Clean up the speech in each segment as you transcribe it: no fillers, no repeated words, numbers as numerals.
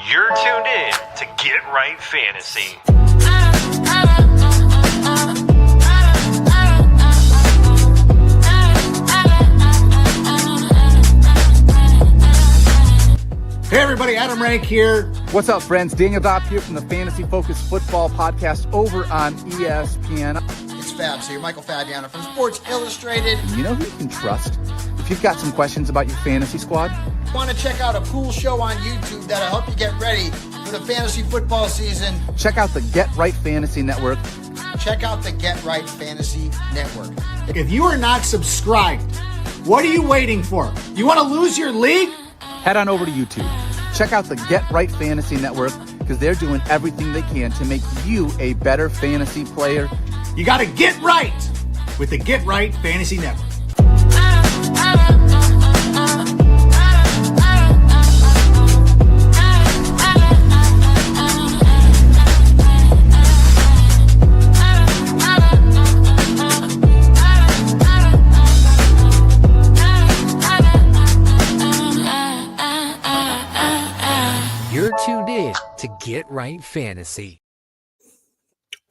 You're tuned in to Get Right Fantasy. Hey everybody, Adam Rank here. What's up, friends? Daniel Dopp here from the Fantasy Focused Football Podcast over on ESPN. It's Fab, so you're Michael Fabiano from Sports Illustrated. You know who you can trust if you've got some questions about your fantasy squad? Want to check out a cool show on YouTube that'll help you get ready for the fantasy football season? Check out the Get Right Fantasy Network. Check out the Get Right Fantasy Network. If you are not subscribed, what are you waiting for? You want to lose your league? Head on over to YouTube. Check out the Get Right Fantasy Network because they're doing everything they can to make you a better fantasy player. You got to get right with the Get Right Fantasy Network. You're tuned in to Get Right Fantasy.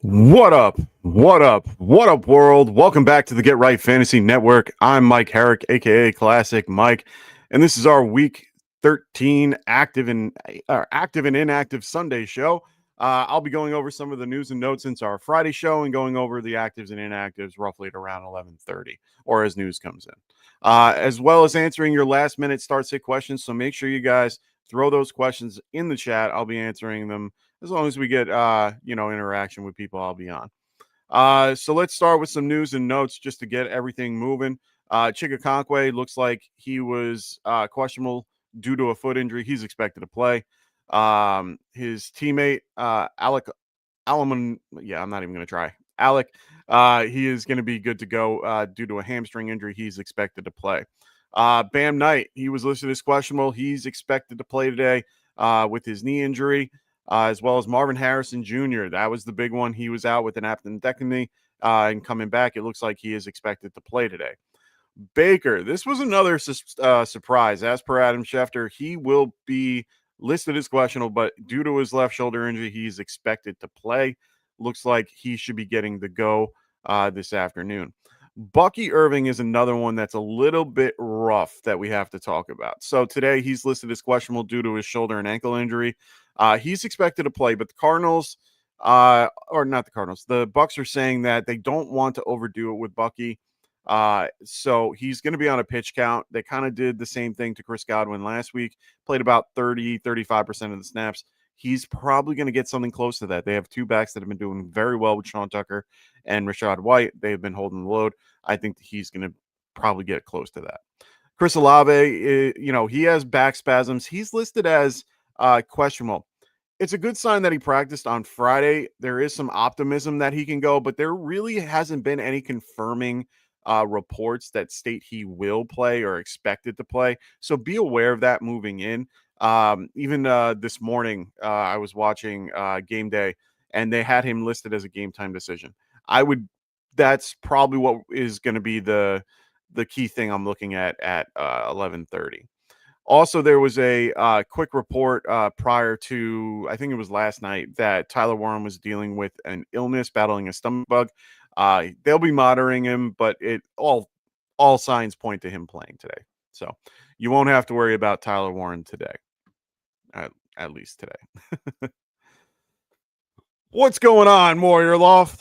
What up? What up? What up, world? Welcome back to the Get Right Fantasy Network. I'm Mike Herrick, aka Classic Mike, and this is our Week 13 active and inactive Sunday show. I'll be going over some of the news and notes since our Friday show and going over the actives and inactives roughly at around 11:30 or as news comes in, as well as answering your last-minute start-sit questions. So make sure you guys throw those questions in the chat. I'll be answering them as long as we get, interaction with people. I'll be on. So let's start with some news and notes just to get everything moving. Chikakonkwe looks like he was questionable due to a foot injury. He's expected to play. His teammate, Alec, I'm not even going to try. Alec, he is going to be good to go due to a hamstring injury. He's expected to play. Bam Knight, he was listed as questionable. He's expected to play today with his knee injury, as well as Marvin Harrison Jr. That was the big one. He was out with an appendectomy and coming back. It looks like he is expected to play today. Baker, this was another surprise. As per Adam Schefter, he will be listed as questionable, but due to his left shoulder injury, he's expected to play. Looks like he should be getting the go this afternoon. Bucky Irving is another one that's a little bit rough that we have to talk about. So today he's listed as questionable due to his shoulder and ankle injury. He's expected to play, but the Cardinals, the Bucks are saying that they don't want to overdo it with Bucky. So he's going to be on a pitch count. They kind of did the same thing to Chris Godwin last week, played about 35% of the snaps. He's probably going to get something close to that. They have two backs that have been doing very well with Sean Tucker and Rashad White. They've been holding the load. I think that he's going to probably get close to that. Chris Olave, he has back spasms. He's listed as questionable. It's a good sign that he practiced on Friday. There is some optimism that he can go, but there really hasn't been any confirming reports that state he will play or expected to play. So be aware of that moving in. Even this morning, I was watching Game Day, and they had him listed as a game time decision. That's probably what is going to be the key thing I'm looking at 11:30. Also, there was a quick report prior to, I think it was last night, that Tyler Warren was dealing with an illness, battling a stomach bug. They'll be monitoring him, but all signs point to him playing today. So you won't have to worry about Tyler Warren today. At least today. What's going on, Warrior Loft?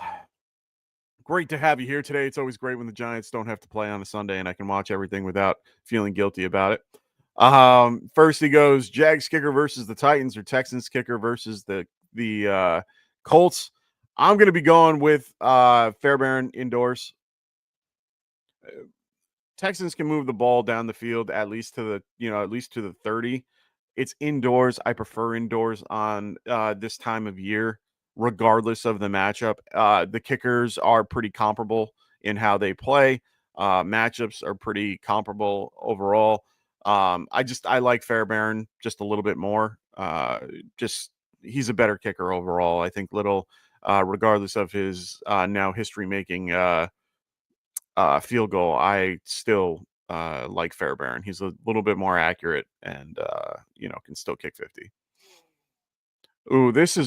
Great to have you here today. It's always great when the Giants don't have to play on a Sunday and I can watch everything without feeling guilty about it. First he goes Jags kicker versus the Titans, or Texans kicker versus the Colts. I'm going to be going with Fairbairn indoors. Texans can move the ball down the field at least to the 30. It's indoors. I prefer indoors on this time of year, regardless of the matchup. The kickers are pretty comparable in how they play. Matchups are pretty comparable overall. I like Fairbairn just a little bit more. He's a better kicker overall. I think Little, regardless of his now history-making field goal, I still like Fairbairn. He's a little bit more accurate and can still kick 50. Ooh, this.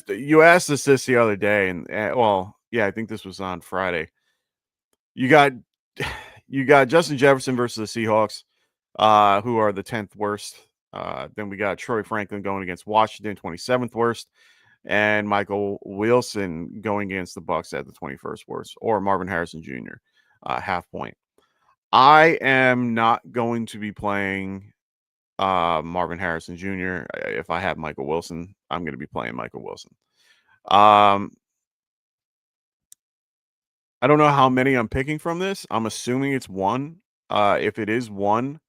You asked us this the other day, and well, yeah, I think this was on Friday. You got you got Justin Jefferson versus the Seahawks, who are the 10th worst. Then we got Troy Franklin going against Washington, 27th worst, and Michael Wilson going against the Bucks at the 21st worst, or Marvin Harrison Jr. Half point. I am not going to be playing Marvin Harrison Jr. If I have Michael Wilson, I'm going to be playing Michael Wilson. I don't know how many I'm picking from this. I'm assuming it's one. If it is one,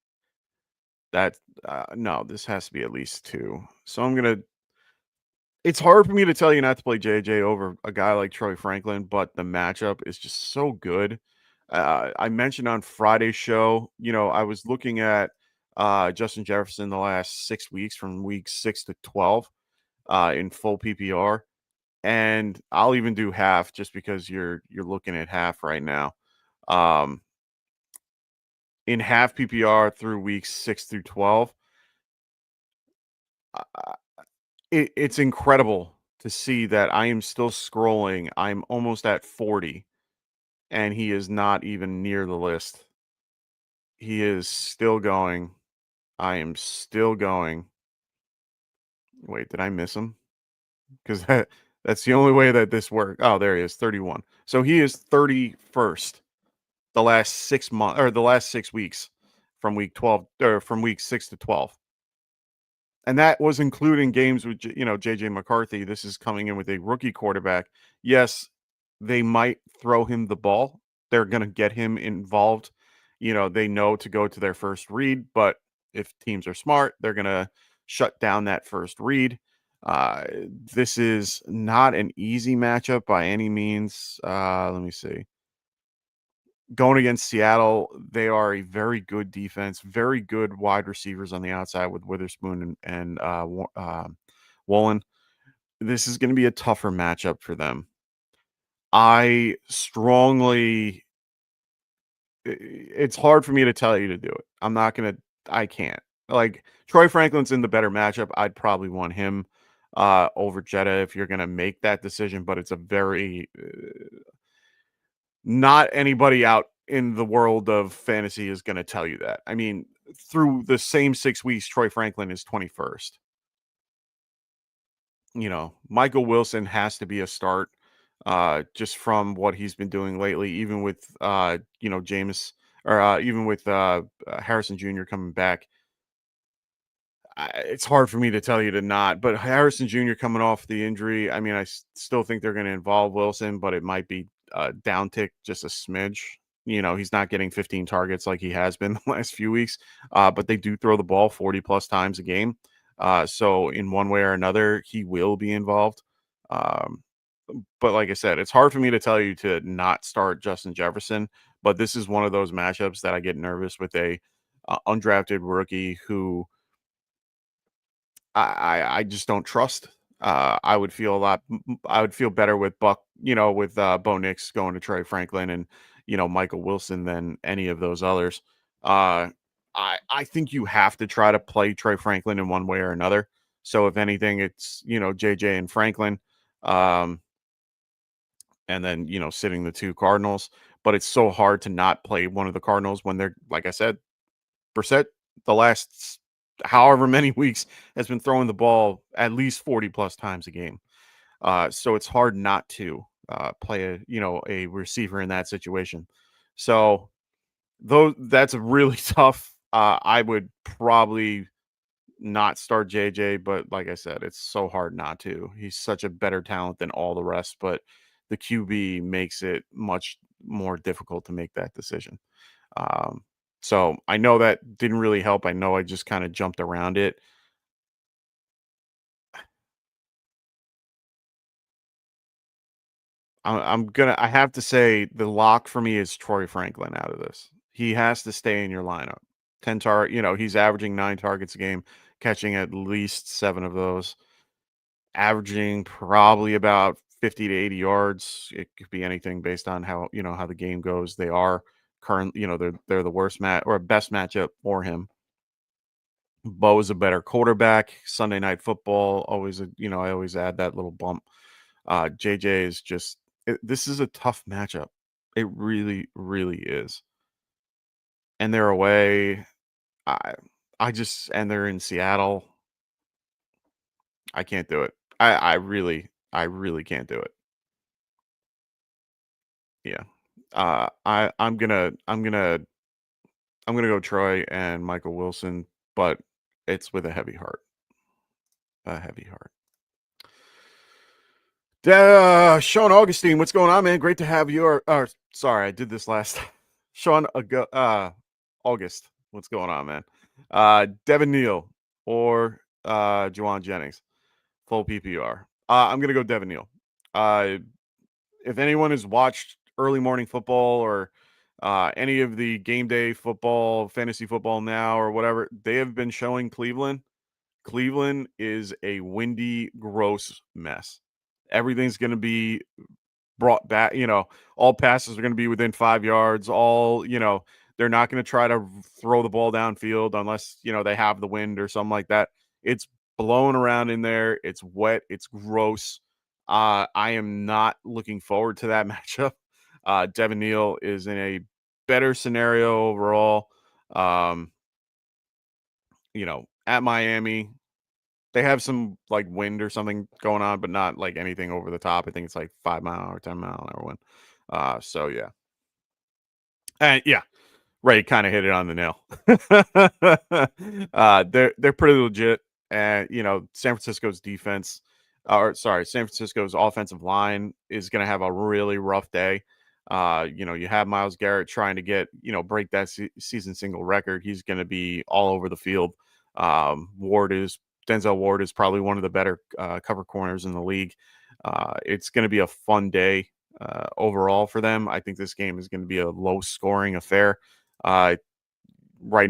that no, this has to be at least two. So I'm gonna. It's hard for me to tell you not to play JJ over a guy like Troy Franklin, but the matchup is just so good. I mentioned on Friday's show, I was looking at Justin Jefferson the last 6 weeks from week 6 to 12 in full PPR, and I'll even do half just because you're looking at half right now. In half PPR through weeks 6 through 12, it's incredible to see that I am still scrolling. I'm almost at 40, and he is not even near the list. He is still going. I am still going. Wait, did I miss him? Because that's the only way that this works. Oh, there he is, 31. So he is 31st the last 6 months, or the last 6 weeks, from week 12, or from week 6 to 12. And that was including games with, JJ McCarthy. This is coming in with a rookie quarterback. Yes, they might throw him the ball. They're going to get him involved. They know to go to their first read, but if teams are smart, they're going to shut down that first read. This is not an easy matchup by any means. Let me see. Going against Seattle, they are a very good defense, very good wide receivers on the outside with Witherspoon and Woolen. This is going to be a tougher matchup for them. I strongly, it's hard for me to tell you to do it. I can't. Like, Troy Franklin's in the better matchup. I'd probably want him over Jetta if you're going to make that decision, but it's a very, not anybody out in the world of fantasy is going to tell you that. I mean, through the same 6 weeks, Troy Franklin is 21st. Michael Wilson has to be a start just from what he's been doing lately, even with, Jameis, or even with Harrison Jr. coming back. It's hard for me to tell you to not, but Harrison Jr. coming off the injury, I mean, I still think they're going to involve Wilson, but it might be down tick just a smidge. He's not getting 15 targets like he has been the last few weeks, but they do throw the ball 40 plus times a game. So in one way or another, he will be involved. But like I said, it's hard for me to tell you to not start Justin Jefferson, but this is one of those matchups that I get nervous with a undrafted rookie who I just don't trust. I would feel better with Bo Nix going to Trey Franklin and Michael Wilson than any of those others. I think you have to try to play Trey Franklin in one way or another. So if anything, it's JJ and Franklin, and then sitting the two Cardinals. But it's so hard to not play one of the Cardinals when they're, like I said, Brissett the last however many weeks has been throwing the ball at least 40 plus times a game. So it's hard not to play a receiver in that situation. So though that's really tough. I would probably not start JJ, but like I said, it's so hard not to. He's such a better talent than all the rest, but the QB makes it much more difficult to make that decision. So I know that didn't really help. I know I just kind of jumped around it. I have to say the lock for me is Troy Franklin out of this. He has to stay in your lineup. 10 he's averaging 9 targets a game, catching at least 7 of those, averaging probably about 50 to 80 yards. It could be anything based on how the game goes. They are they're the worst or best matchup for him. Bo is a better quarterback. Sunday Night Football, always, I always add that little bump. JJ is just, this is a tough matchup. It really, really is. And they're away. I, and they're in Seattle. I can't do it. I really can't do it. Yeah. I'm gonna go Troy and Michael Wilson, but it's with a heavy heart. A heavy heart. Sean Augustine, what's going on, man? Great to have you. Sorry, I did this last. Sean August, what's going on, man? Devin Neal or Juwan Jennings, full PPR. I'm gonna go Devin Neal. If anyone has watched early morning football or any of the game day football, fantasy football now or whatever, they have been showing Cleveland. Cleveland is a windy, gross mess. Everything's going to be brought back. All passes are going to be within 5 yards. They're not going to try to throw the ball downfield unless, they have the wind or something like that. It's blowing around in there. It's wet. It's gross. I am not looking forward to that matchup. Devin Neal is in a better scenario overall. At Miami, they have some like wind or something going on, but not like anything over the top. I think it's like 5 mile or 10 mile an hour wind. So yeah. And yeah, Ray kind of hit it on the nail. They're pretty legit. And San Francisco's defense, San Francisco's offensive line is going to have a really rough day. You have Myles Garrett trying to break that season single record. He's going to be all over the field. Denzel Ward is probably one of the better cover corners in the league. It's going to be a fun day overall for them. I think this game is going to be a low scoring affair. Right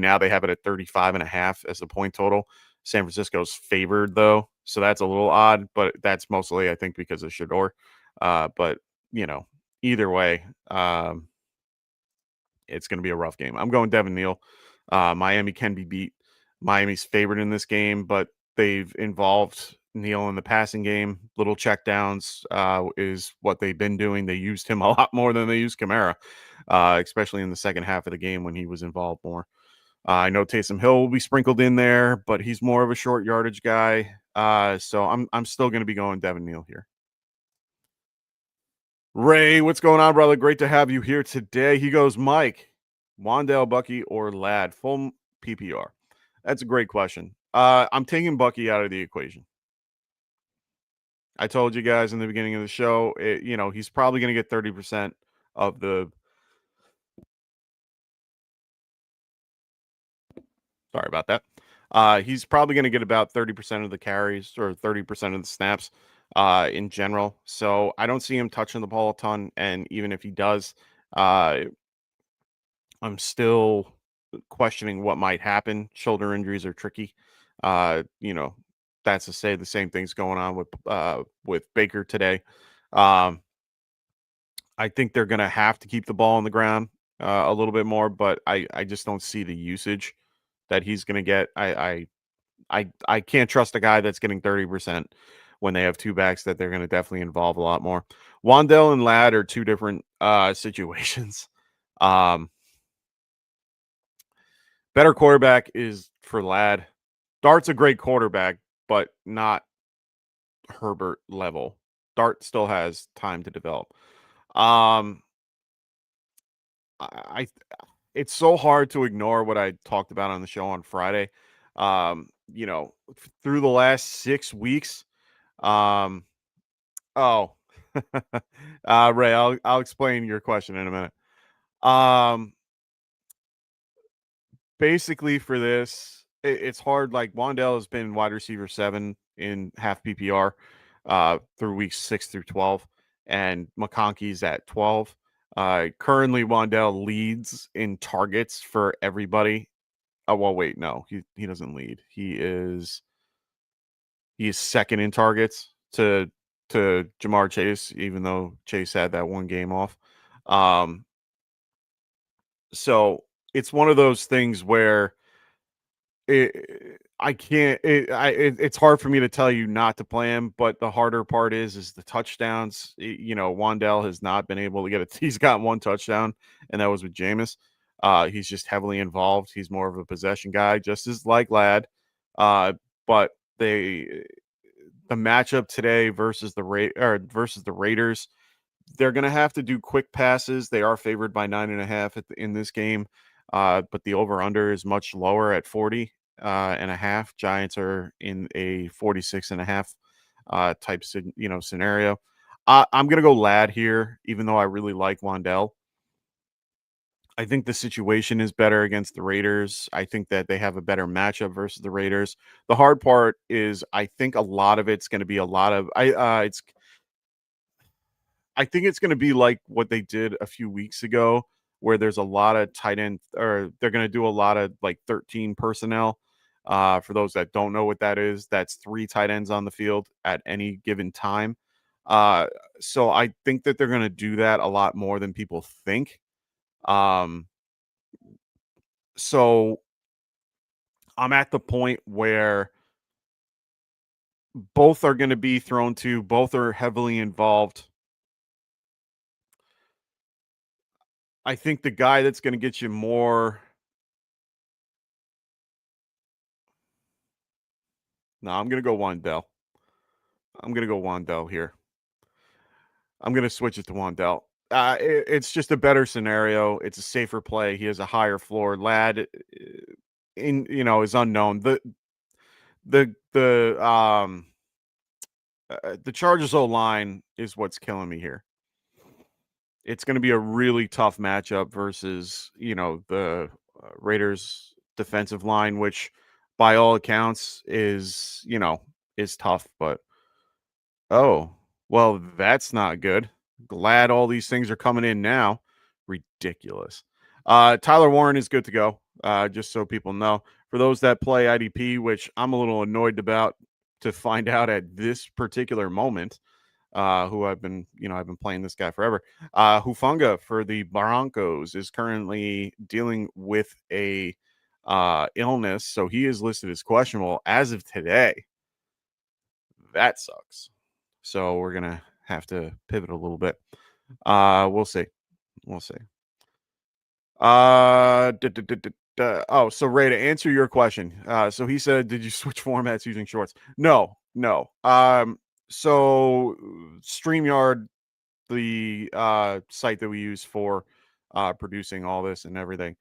now they have it at 35.5 as the point total. San Francisco's favored though, so that's a little odd, but that's mostly I think because of Shador. But either way, it's going to be a rough game. I'm going Devin Neal. Miami can be beat. Miami's favored in this game, but they've involved Neal in the passing game. Little checkdowns is what they've been doing. They used him a lot more than they used Kamara, especially in the second half of the game when he was involved more. I know Taysom Hill will be sprinkled in there, but he's more of a short yardage guy. So I'm still going to be going Devin Neal here. Ray, what's going on, brother? Great to have you here today. He goes, Mike, Wan'Dale, Bucky, or Ladd, full PPR? That's a great question. I'm taking Bucky out of the equation. I told you guys in the beginning of the show, he's probably going to get 30% of the. Sorry about that. He's probably going to get about 30% of the carries or 30% of the snaps in general. So I don't see him touching the ball a ton. And even if he does, I'm still questioning what might happen. Shoulder injuries are tricky. That's to say the same thing's going on with Baker today. I think they're going to have to keep the ball on the ground a little bit more, but I just don't see the usage that he's going to get. I can't trust a guy that's getting 30% when they have two backs that they're going to definitely involve a lot more. Wan'Dale and Ladd are two different situations. Better quarterback is for Ladd. Dart's a great quarterback, but not Herbert level. Dart still has time to develop. It's so hard to ignore what I talked about on the show on Friday. Through the last 6 weeks. Ray, I'll explain your question in a minute. Basically for this, it's hard. Like Wan'Dale has been wide receiver 7 in half PPR through weeks 6 through 12, and McConkey's at 12. Currently, Wan'Dale leads in targets for everybody. Oh well, wait, no, he doesn't lead. He is second in targets to Jamar Chase, even though Chase had that one game off. So it's one of those things where I can't. It's hard for me to tell you not to play him, but the harder part is the touchdowns. Wandell has not been able to get it. He's got one touchdown, and that was with Jameis. He's just heavily involved. He's more of a possession guy, just as like Ladd. But the matchup today versus the Raiders, they're going to have to do quick passes. They are favored by 9.5 in this game, but the over/under is much lower at 40 and a half. Giants are in a 46.5 type scenario. I'm going to go Ladd here, even though I really like Wandell. I think the situation is better against the Raiders. I think that they have a better matchup versus the Raiders. The hard part is I think a lot of it's going to be I think it's going to be like what they did a few weeks ago, where there's a lot of tight end, or they're going to do a lot of like 13 personnel. For those that don't know what that is, that's 3 tight ends on the field at any given time. So I think that they're going to do that a lot more than people think. So I'm at the point where both are going to be thrown to, both are heavily involved. I think the guy that's going to get you more. No, I'm going to go Wandell. Here. I'm going to switch it to Wandell. It's just a better scenario. It's a safer play. He has a higher floor. Ladd, is unknown. The Chargers O-line is what's killing me here. It's going to be a really tough matchup versus, the Raiders defensive line, which by all accounts is tough, but oh, well, that's not good. Glad all these things are coming in now. Ridiculous. Tyler Warren is good to go. Just so people know, for those that play IDP, which I'm a little annoyed about to find out at this particular moment, who I've been playing this guy forever. Hufanga for the Broncos is currently dealing with a illness, so he is listed as questionable as of today. That sucks. So we're gonna have to pivot a little bit. We'll see. So Ray, to answer your question, so he said, did you switch formats using shorts? No. So StreamYard, the site that we use for producing all this and everything,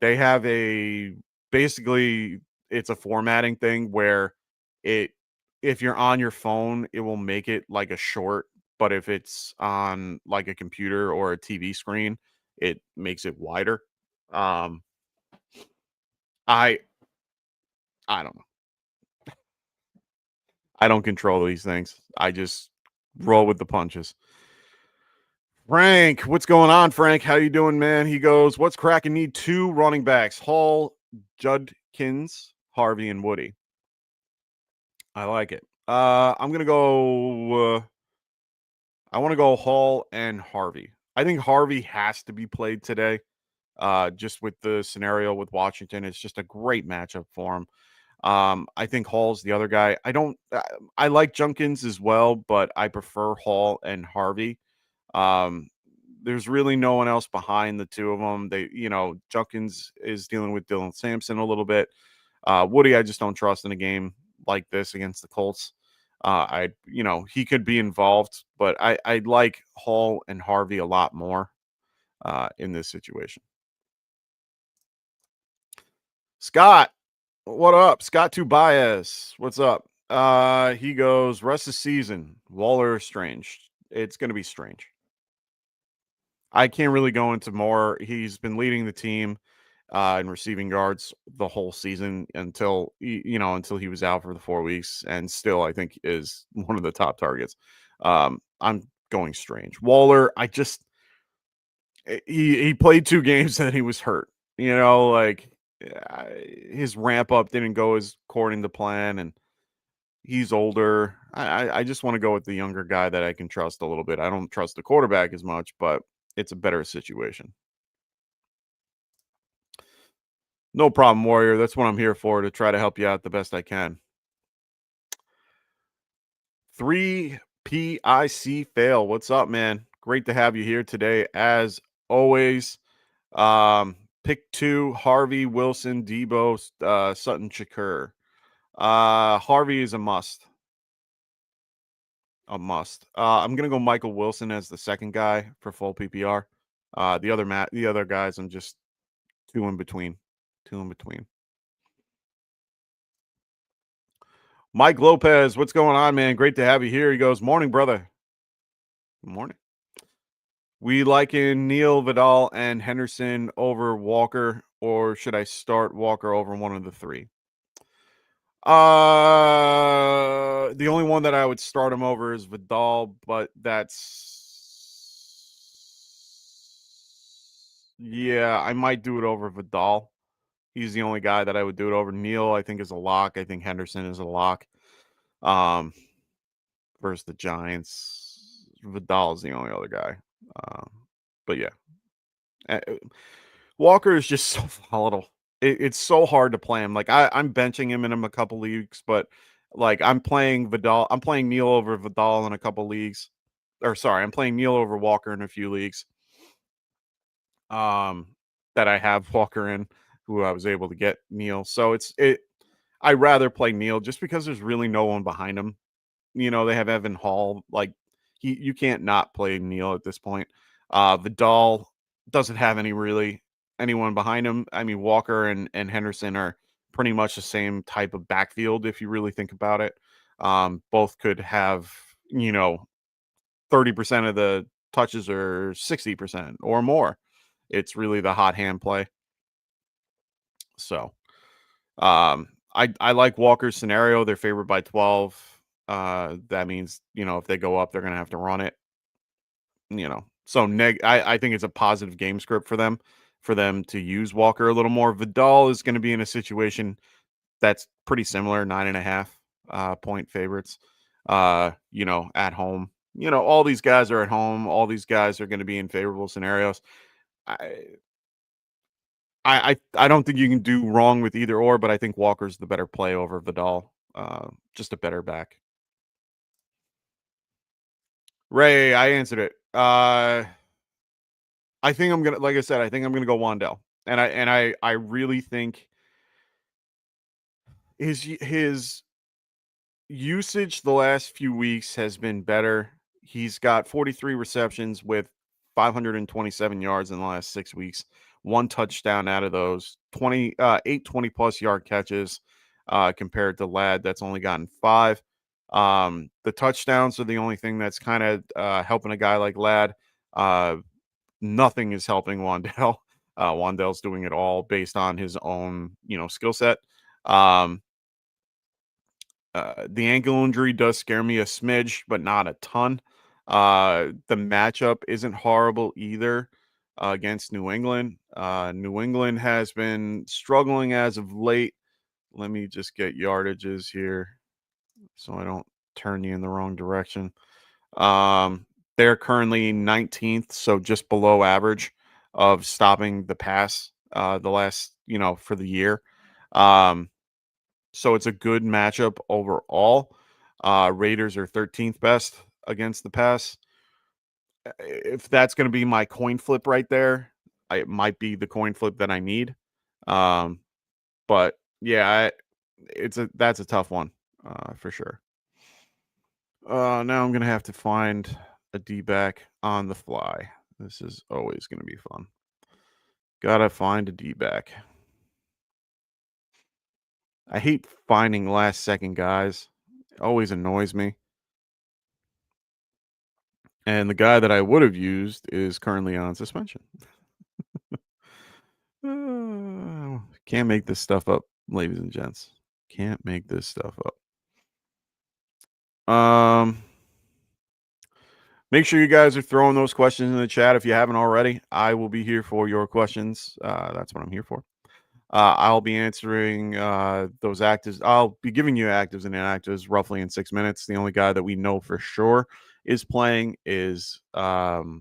they have basically it's a formatting thing where if you're on your phone, it will make it like a short, but if it's on like a computer or a TV screen, it makes it wider. I don't know. I don't control these things. I just roll with the punches. Frank, what's going on, Frank? How you doing, man? He goes, what's cracking? Need 2 running backs, Hall, Judkins, Harvey, and Woody. I like it. I'm going to go I want to go Hall and Harvey. I think Harvey has to be played today. Just with the scenario with Washington, it's just a great matchup for him. I think Hall's the other guy. I like Junkins as well, but I prefer Hall and Harvey. There's really no one else behind the two of them. Junkins is dealing with Dylan Sampson a little bit. Woody, I just don't trust in a game like this against the Colts. He could be involved, but I like Hall and Harvey a lot more in this situation. Scott, what up? Scott Tobias, what's up? He goes, rest of season, Waller Strange. It's going to be strange. I can't really go into more. He's been leading the team in receiving yards the whole season until he was out for the 4 weeks, and still I think is one of the top targets. I'm going Strange. Waller, he played 2 games and then he was hurt. His ramp up didn't go as according to plan, and he's older. I just want to go with the younger guy that I can trust a little bit. I don't trust the quarterback as much, but it's a better situation. No problem, Warrior. That's what I'm here for, to try to help you out the best I can. 3PIC Fail. What's up, man? Great to have you here today, as always. Pick 2, Harvey, Wilson, Debo, Sutton, Shakur. Harvey is a must. A must. I'm gonna go Michael Wilson as the second guy for full PPR. The other guys, I'm just two in between. Two in between. Mike Lopez, what's going on, man? Great to have you here. He goes, morning, brother. Morning. We liking Neil, Vidal, and Henderson over Walker, or should I start Walker over one of the three? The only one that I would start him over is Vidal, but yeah, I might do it over Vidal. He's the only guy that I would do it over. Neil, I think, is a lock. I think Henderson is a lock. Versus the Giants, Vidal is the only other guy. But yeah, Walker is just so volatile. It's so hard to play him. Like I'm benching him in a couple leagues, but like I'm playing Vidal. I'm playing Neil over Vidal in a couple leagues. Or sorry, I'm playing Neil over Walker in a few leagues. That I have Walker in, who I was able to get Neil. So I'd rather play Neil just because there's really no one behind him. You know, they have Evan Hall. Like you can't not play Neil at this point. Vidal doesn't have anyone behind him. I mean, Walker and Henderson are pretty much the same type of backfield if you really think about it. Both could have, 30% of the touches or 60% or more. It's really the hot hand play. So I like Walker's scenario. They're favored by 12. That means, if they go up, they're gonna have to run it. So I think it's a positive game script for them to use Walker a little more. Vidal is going to be in a situation that's pretty similar, 9.5 point favorites. At home. All these guys are at home. All these guys are going to be in favorable scenarios. I don't think you can do wrong with either or, but I think Walker's the better play over Vidal. Just a better back. Ray, I answered it. I think I'm gonna, like I said, I think I'm gonna go Wandell, and I really think his usage the last few weeks has been better. He's got 43 receptions with 527 yards in the last 6 weeks. 1 touchdown out of those. 8 20+ yard catches compared to Ladd, that's only gotten 5. The touchdowns are the only thing that's kind of helping a guy like Ladd. Nothing is helping Wandell. Wandell's doing it all based on his own, skill set. The ankle injury does scare me a smidge, but not a ton. The matchup isn't horrible either against New England. New England has been struggling as of late. Let me just get yardages here so I don't turn you in the wrong direction. They're currently 19th, so just below average of stopping the pass the last, for the year. So it's a good matchup overall. Raiders are 13th best against the pass. If that's going to be my coin flip right there, it might be the coin flip that I need. But yeah, that's a tough one for sure. Now I'm going to have to find a D-back on the fly. This is always going to be fun. Gotta find a D-back. I hate finding last second guys. It always annoys me. And the guy that I would have used is currently on suspension. Can't make this stuff up, ladies and gents. Can't make this stuff up. Make sure you guys are throwing those questions in the chat if you haven't already. I will be here for your questions. That's what I'm here for. I'll be answering those actives. I'll be giving you actives and inactives roughly in 6 minutes. The only guy that we know for sure is playing is Tyler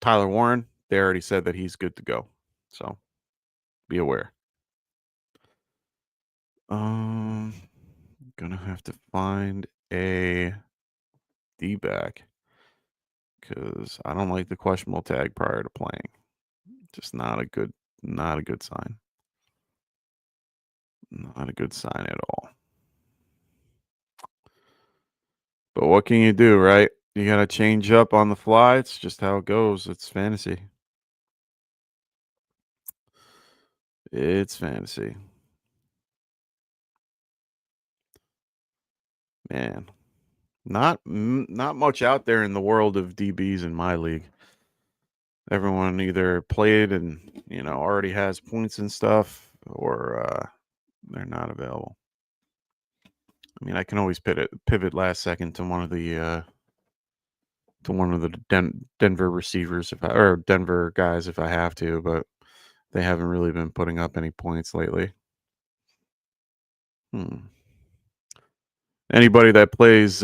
Warren. They already said that he's good to go. So Be aware. Gonna have to find a D-back because I don't like the questionable tag prior to playing. Just not a good sign. Not a good sign at all. But what can you do, right? You got to change up on the fly. It's just how it goes. It's fantasy. It's fantasy. Man, not much out there in the world of DBs in my league. Everyone either played and, already has points and stuff, or they're not available. I mean, I can always pivot last second to one of the Denver receivers or Denver guys if I have to, but they haven't really been putting up any points lately. Anybody that plays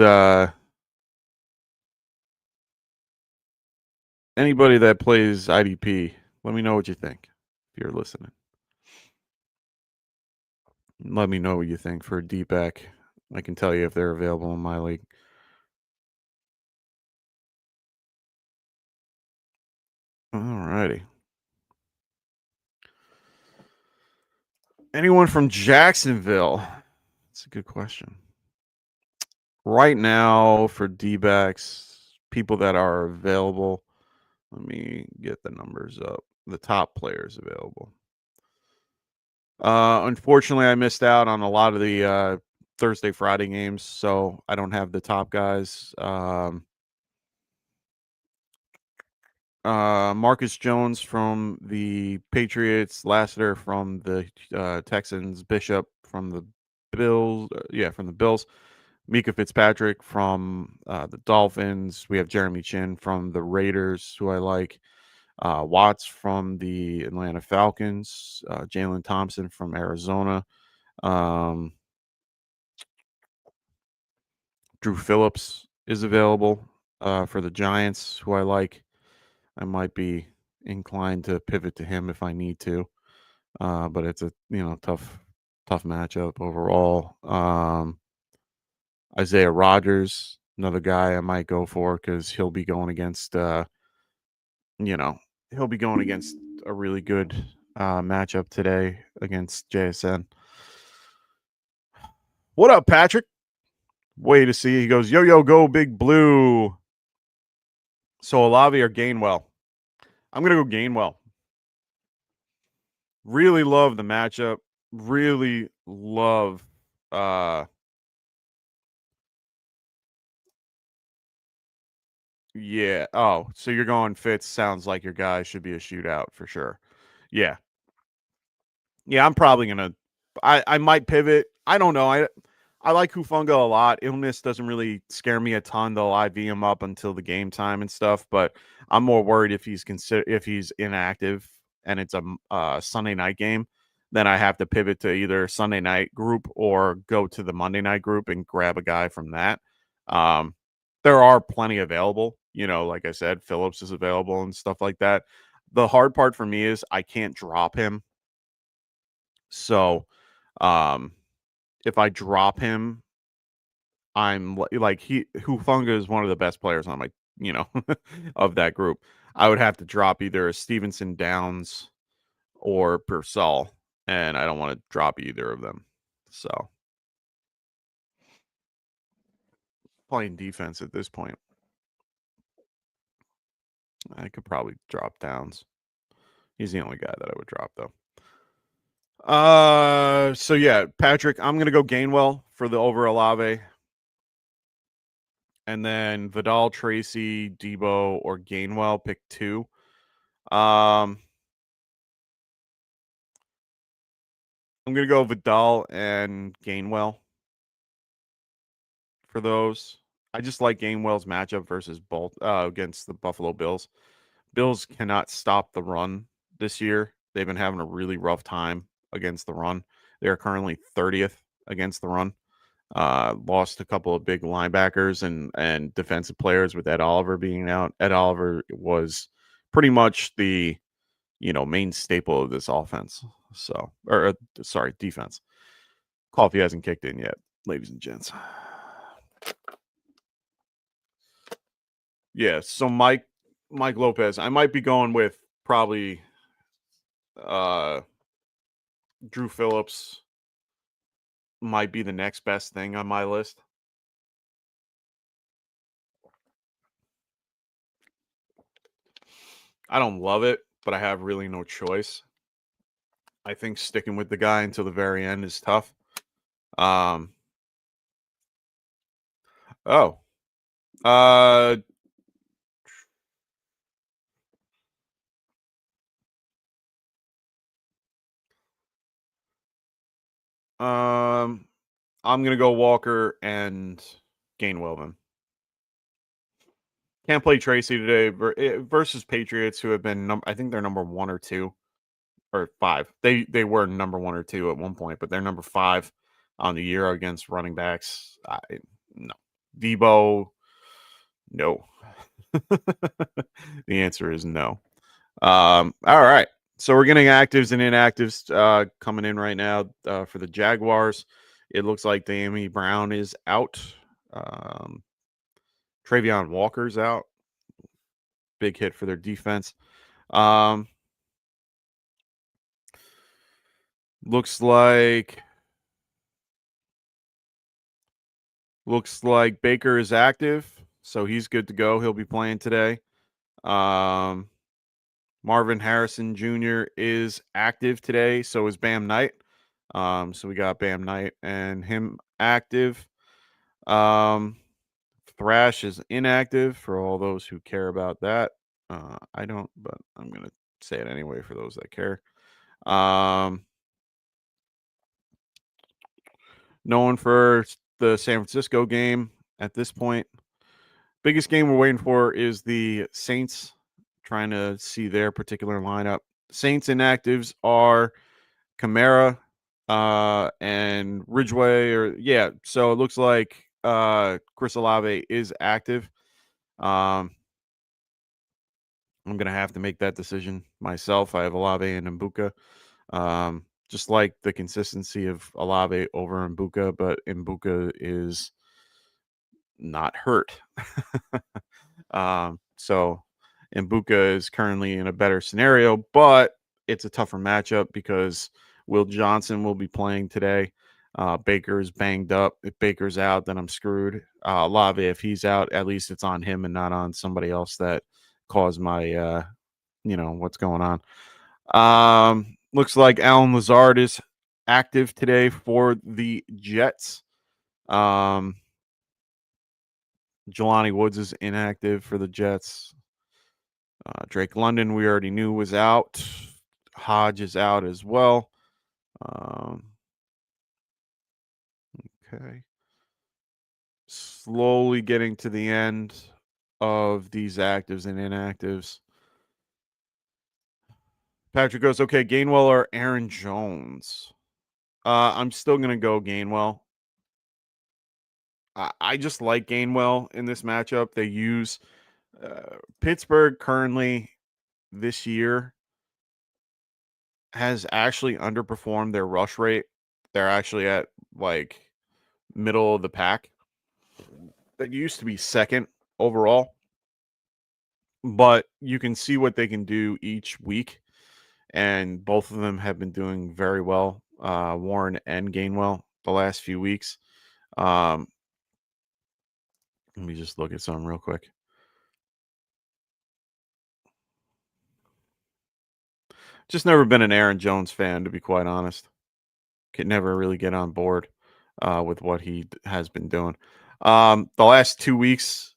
IDP, let me know what you think if you're listening. Let me know what you think for a D-back. I can tell you if they're available in my league. Alrighty. Anyone from Jacksonville? That's a good question. Right now for D-backs, people that are available, let me get the numbers up. The top players available. Unfortunately, I missed out on a lot of the Thursday, Friday games, so I don't have the top guys. Marcus Jones from the Patriots, Lasseter from the Texans, Bishop from the Bills. From the Bills. Mika Fitzpatrick from the Dolphins. We have Jeremy Chin from the Raiders, who I like. Watts from the Atlanta Falcons. Jalen Thompson from Arizona. Drew Phillips is available for the Giants, who I like. I might be inclined to pivot to him if I need to, but it's a tough matchup overall. Isaiah Rodgers, another guy I might go for because he'll be going against a really good matchup today against JSN. What up, Patrick? Way to see. He goes, yo, go Big Blue. So Olave or Gainwell? I'm going to go Gainwell. Really love the matchup. Really love yeah. Oh, so you're going Fitz. Sounds like your guy should be a shootout for sure. Yeah. Yeah, I'm probably going to I might pivot. I don't know. I like Hufunga a lot. Illness doesn't really scare me a ton. They'll IV him up until the game time and stuff, but I'm more worried if he's inactive and it's a Sunday night game, then I have to pivot to either Sunday night group or go to the Monday night group and grab a guy from that. There are plenty available. Like I said, Phillips is available and stuff like that. The hard part for me is I can't drop him. So, if I drop him, I'm like Hufunga is one of the best players on my, of that group. I would have to drop either a Stevenson Downs or Purcell, and I don't want to drop either of them. So playing defense at this point, I could probably drop Downs. He's the only guy that I would drop though. So yeah, Patrick, I'm gonna go Gainwell for the over Olave. And then Vidal, Tracy, Debo, or Gainwell, pick 2. I'm gonna go Vidal and Gainwell for those. I just like Gainwell's matchup versus against the Buffalo Bills. Bills cannot stop the run this year. They've been having a really rough time against the run. They are currently 30th against the run. Lost a couple of big linebackers and defensive players with Ed Oliver being out. Ed Oliver was pretty much the main staple of this offense. So, sorry, defense. Coffee hasn't kicked in yet, ladies and gents. Yeah, so Mike Lopez. I might be going with probably Drew Phillips might be the next best thing on my list. I don't love it, but I have really no choice. I think sticking with the guy until the very end is tough. Oh. I'm gonna go Walker and Gainwell then. Can't play Tracy today versus Patriots, who have been I think they're number 1 or 2 or 5. They were number 1 or 2 at one point, but they're number 5 on the year against running backs. No. Debo, no. The answer is no. All right. So we're getting actives and inactives coming in right now for the Jaguars. It looks like Damien Brown is out. Travion Walker's out. Big hit for their defense. Looks like Baker is active, so he's good to go. He'll be playing today. Marvin Harrison Jr. is active today, so is Bam Knight. So we got Bam Knight and him active. Thrash is inactive for all those who care about that. I don't, but I'm going to say it anyway for those that care. No one for the San Francisco game at this point. Biggest game we're waiting for is the Saints, trying to see their particular lineup. Saints inactives are Kamara and Ridgeway, so it looks like Chris Olave is active. I'm gonna have to make that decision myself. I have Olave and Mbuka. Just like the consistency of Olave over Mbuka, but Mbuka is not hurt. So Mbuka is currently in a better scenario, but it's a tougher matchup because Will Johnson will be playing today. Baker's banged up. If Baker's out, then I'm screwed. Olave, if he's out, at least it's on him and not on somebody else that caused my, what's going on. Looks like Alan Lazard is active today for the Jets. Jelani Woods is inactive for the Jets. Drake London, we already knew was out. Hodge is out as well. Okay. Slowly getting to the end of these actives and inactives. Patrick goes, okay, Gainwell or Aaron Jones? I'm still going to go Gainwell. I just like Gainwell in this matchup. They use Pittsburgh currently this year has actually underperformed their rush rate. They're actually at like middle of the pack. That used to be second overall. But you can see what they can do each week. And both of them have been doing very well. Warren and Gainwell the last few weeks. Let me just look at some real quick. Just never been an Aaron Jones fan, to be quite honest. Could never really get on board with what he has been doing. The last 2 weeks,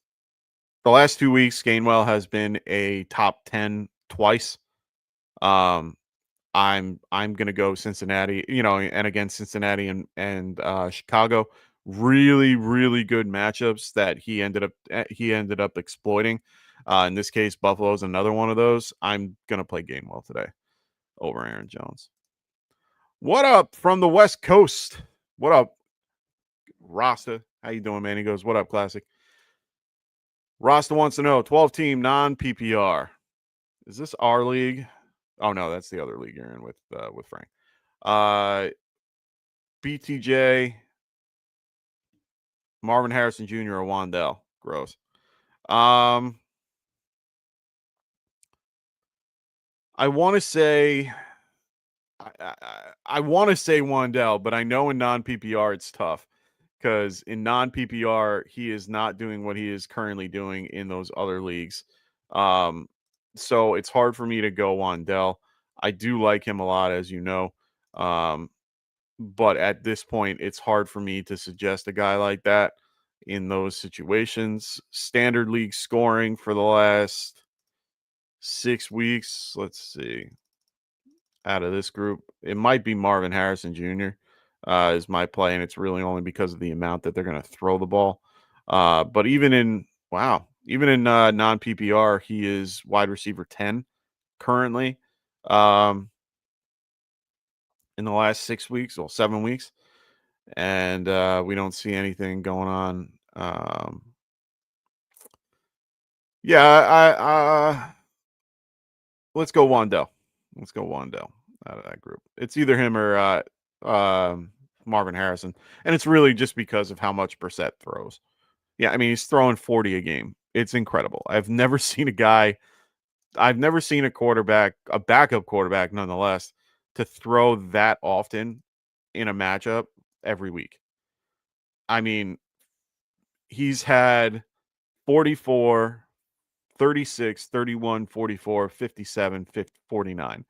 Gainwell has been a top 10 twice. I'm gonna go Cincinnati, and against Cincinnati and Chicago. Really, really good matchups that he ended up exploiting. In this case, Buffalo's another one of those. I'm gonna play Gainwell today over Aaron Jones. What up from the West Coast? What up, Rasta? How you doing, man? He goes, what up, Classic? Rasta wants to know, 12-team non-PPR. Is this our league? Oh, no, that's the other league you're in with Frank. BTJ, Marvin Harrison Jr. or Wandell. Gross. I want to say I want to say Wandell, but I know in non PPR it's tough because in non PPR he is not doing what he is currently doing in those other leagues. So it's hard for me to go Wandell. I do like him a lot, as you know. But at this point, it's hard for me to suggest a guy like that in those situations. Standard league scoring for the last 6 weeks. Let's see. Out of this group, it might be Marvin Harrison Jr. Is my play, and it's really only because of the amount that they're going to throw the ball. But even in non PPR, he is wide receiver 10 currently. In the last 6 weeks or 7 weeks, and we don't see anything going on. Yeah, let's go Wandell. Let's go Wandell out of that group. It's either him or Marvin Harrison, and it's really just because of how much Brissett throws. Yeah, I mean he's throwing 40 a game. It's incredible. I've never seen a quarterback, a backup quarterback, nonetheless, to throw that often in a matchup every week. I mean, he's had 44, 36, 31, 44, 57, 49.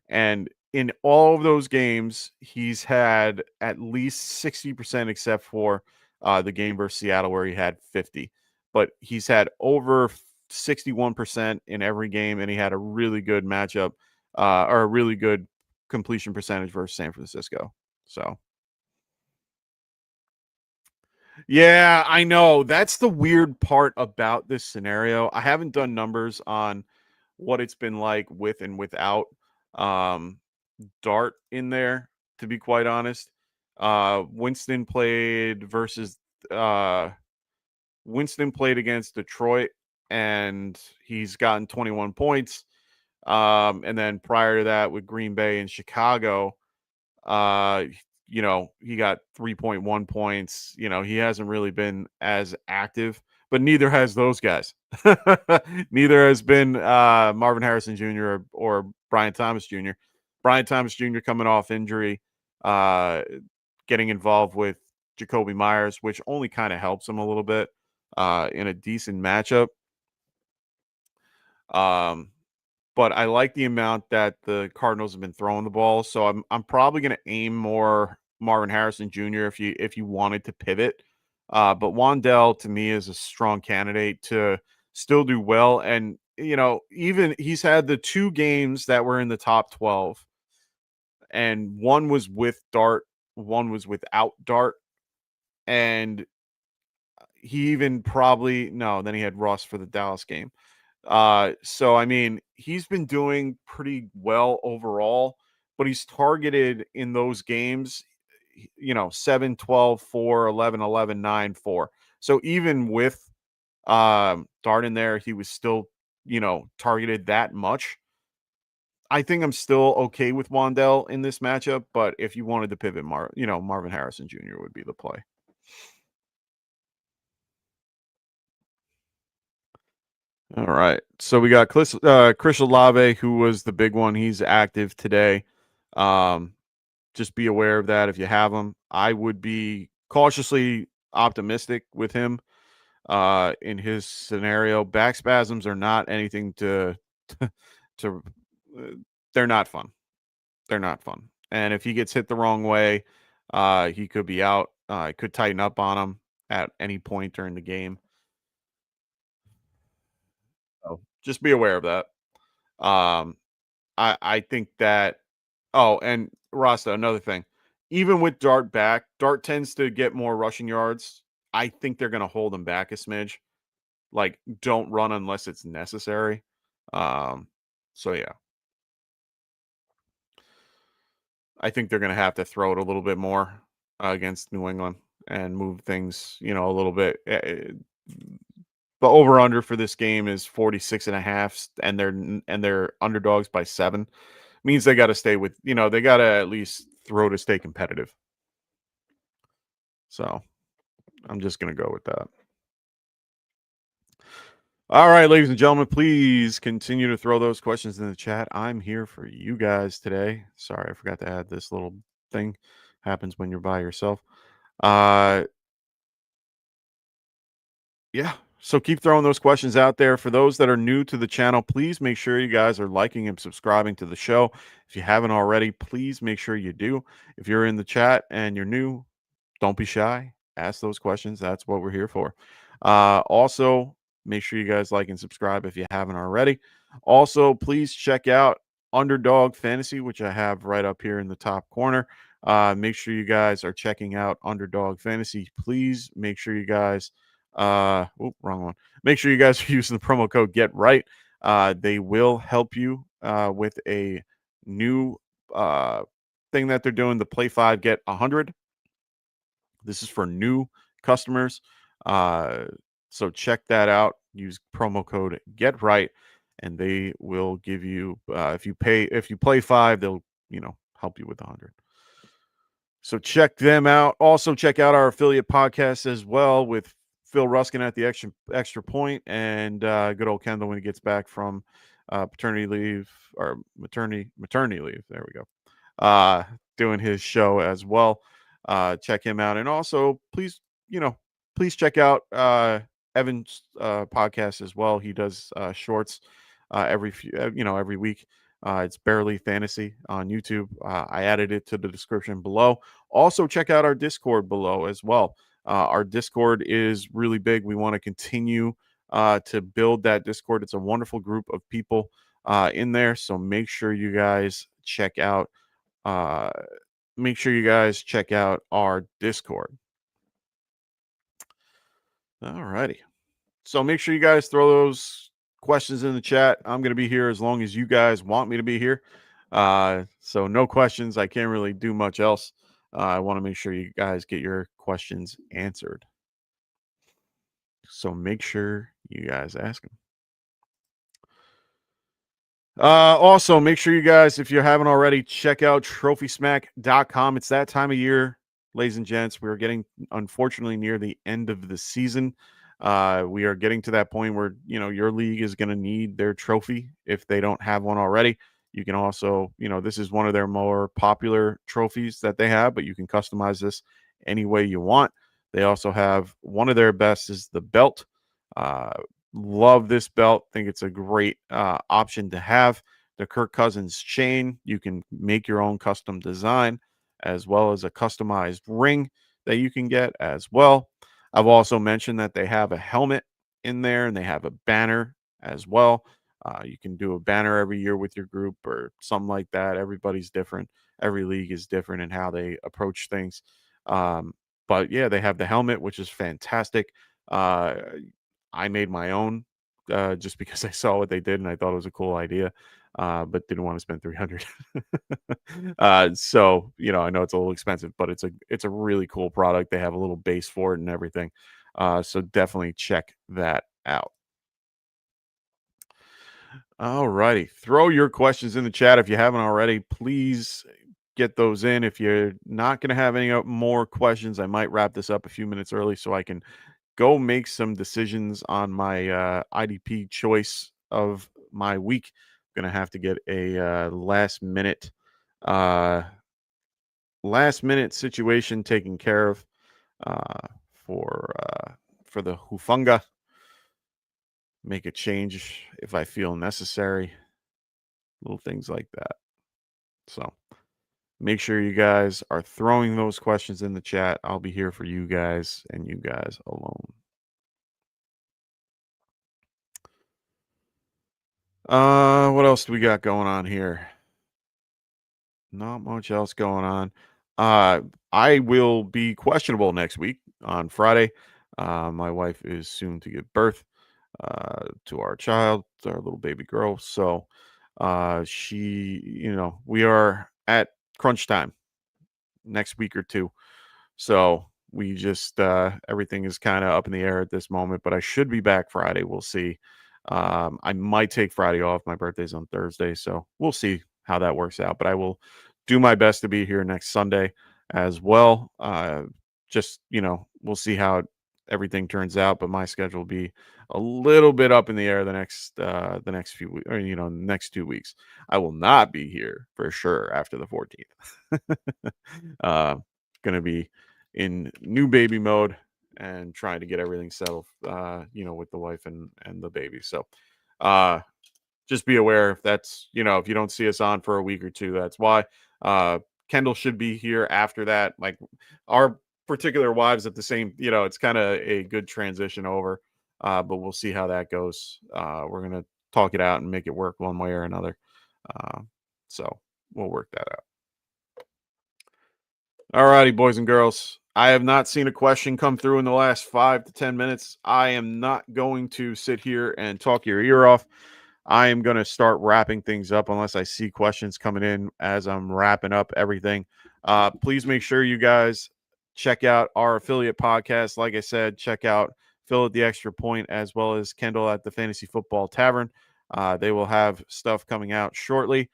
And in all of those games, he's had at least 60%, except for the game versus Seattle where he had 50. But he's had over 61% in every game, and he had a really good matchup or a really good completion percentage versus San Francisco. So, yeah, I know. That's the weird part about this scenario. I haven't done numbers on what it's been like with and without um, Dart in there, to be quite honest. Winston played versus Winston played against Detroit, and he's gotten 21 points. And then prior to that, with Green Bay and Chicago, uh, he got 3.1 points. He hasn't really been as active, but neither has those guys. Neither has been Marvin Harrison Jr. or Brian Thomas Jr. Brian Thomas Jr. coming off injury, getting involved with Jacoby Myers, which only kind of helps him a little bit in a decent matchup. But I like the amount that the Cardinals have been throwing the ball, so I'm probably going to aim more Marvin Harrison Jr. if you wanted to pivot. But Wandell to me is a strong candidate to still do well, and even he's had the 2 games that were in the top 12, and one was with Dart, one was without Dart, and he even probably no, then he had Russ for the Dallas game. So I mean, he's been doing pretty well overall, but he's targeted in those games, 7, 12, 4, 11, 11, 9, 4. So even with Dart in there, he was still, targeted that much. I think I'm still okay with Wandell in this matchup, but if you wanted to pivot, Marvin Harrison Jr. would be the play. All right. So we got Chris Olave, who was the big one. He's active today. Just be aware of that if you have him. I would be cautiously optimistic with him in his scenario. Back spasms are not anything to they're not fun. They're not fun. And if he gets hit the wrong way, he could be out. It could tighten up on him at any point during the game. So just be aware of that. I think that. Oh, and Rasta, another thing. Even with Dart back, Dart tends to get more rushing yards. I think they're going to hold him back a smidge. Like, don't run unless it's necessary. So yeah, I think they're going to have to throw it a little bit more against New England and move things, a little bit. The over under for this game is 46.5, and they're underdogs by 7, means they got to stay with, they got to at least throw to stay competitive. So I'm just going to go with that. All right, ladies and gentlemen, please continue to throw those questions in the chat. I'm here for you guys today. Sorry, I forgot to add this little thing. Happens when you're by yourself. Yeah. So keep throwing those questions out there. For those that are new to the channel, please make sure you guys are liking and subscribing to the show. If you haven't already, please make sure you do. If you're in the chat and you're new, don't be shy. Ask those questions. That's what we're here for. Also, make sure you guys like and subscribe if you haven't already. Also, please check out Underdog Fantasy, which I have right up here in the top corner. Make sure you guys are checking out Underdog Fantasy. Please make sure you guys wrong one. Make sure you guys are using the promo code Get Right. They will help you with a new thing that they're doing, the Play 5 Get 100. This is for new customers. So check that out. Use promo code Get Right, and they will give you if you play 5, they'll help you with 100. So check them out. Also check out our affiliate podcast as well with Phil Ruskin at the extra point, and good old Kendall when he gets back from paternity leave or maternity leave. There we go. Doing his show as well. Check him out, and also please check out Evan's podcast as well. He does shorts every week. It's Barely Fantasy on YouTube. I added it to the description below. Also, check out our Discord below as well. Our Discord is really big. We want to continue to build that Discord. It's a wonderful group of people in there. So make sure you guys check out. Make sure you guys check out our Discord. All righty. So make sure you guys throw those questions in the chat. I'm going to be here as long as you guys want me to be here. So no questions. I can't really do much else. I want to make sure you guys get your questions answered. So make sure you guys ask them. Also, make sure you guys, if you haven't already, check out trophysmack.com. It's that time of year, ladies and gents. We're getting, unfortunately, near the end of the season. We are getting to that point where, your league is going to need their trophy if they don't have one already. You can also, this is one of their more popular trophies that they have, but you can customize this any way you want. They also have one of their best is the belt. Love this belt. Think it's a great option to have. The Kirk Cousins chain, you can make your own custom design, as well as a customized ring that you can get as well. I've also mentioned that they have a helmet in there and they have a banner as well. You can do a banner every year with your group or something like that. Everybody's different. Every league is different in how they approach things. But yeah, they have the helmet, which is fantastic. I made my own just because I saw what they did and I thought it was a cool idea, but didn't want to spend $300. So I know it's a little expensive, but it's a really cool product. They have a little base for it and everything. So definitely check that out. All righty. Throw your questions in the chat if you haven't already. Please get those in. If you're not going to have any more questions, I might wrap this up a few minutes early so I can go make some decisions on my IDP choice of my week. I'm going to have to get a last minute situation taken care of for the Hufunga. Make a change if I feel necessary. Little things like that. So make sure you guys are throwing those questions in the chat. I'll be here for you guys and you guys alone. What else do we got going on here? Not much else going on. I will be questionable next week on Friday. My wife is soon to give birth to our child, our little baby girl. So we are at crunch time next week or two. So we just everything is kind of up in the air at this moment, but I should be back Friday. We'll see. I might take Friday off. My birthday's on Thursday, so we'll see how that works out. But I will do my best to be here next Sunday as well. Just, we'll see how everything turns out, but my schedule will be a little bit up in the air the next few weeks, or next 2 weeks. I will not be here for sure after the 14th. Gonna be in new baby mode and trying to get everything settled, with the wife and the baby. So just be aware if that's, if you don't see us on for a week or two, that's why. Kendall should be here after that. Like, our particular wives at the same, it's kind of a good transition over, but we'll see how that goes. We're going to talk it out and make it work one way or another. So we'll work that out. All righty, boys and girls. I have not seen a question come through in the last 5 to 10 minutes. I am not going to sit here and talk your ear off. I am going to start wrapping things up unless I see questions coming in as I'm wrapping up everything. Please make sure you guys check out our affiliate podcast. Like I said, check out Phil at the Extra Point as well as Kendall at the Fantasy Football Tavern. They will have stuff coming out shortly.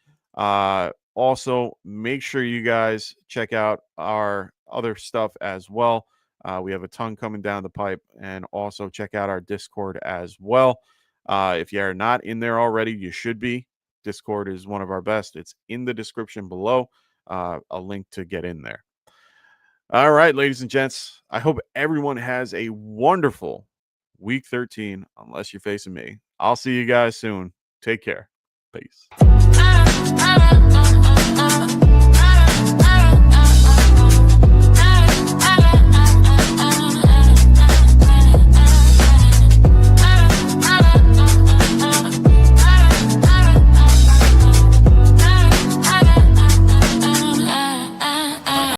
Also, make sure you guys check out our other stuff as well. We have a ton coming down the pipe, and also check out our Discord as well. If you are not in there already, you should be. Discord is one of our best. It's in the description below, a link to get in there. All right, ladies and gents, I hope everyone has a wonderful week 13, unless you're facing me. I'll see you guys soon. Take care. Peace.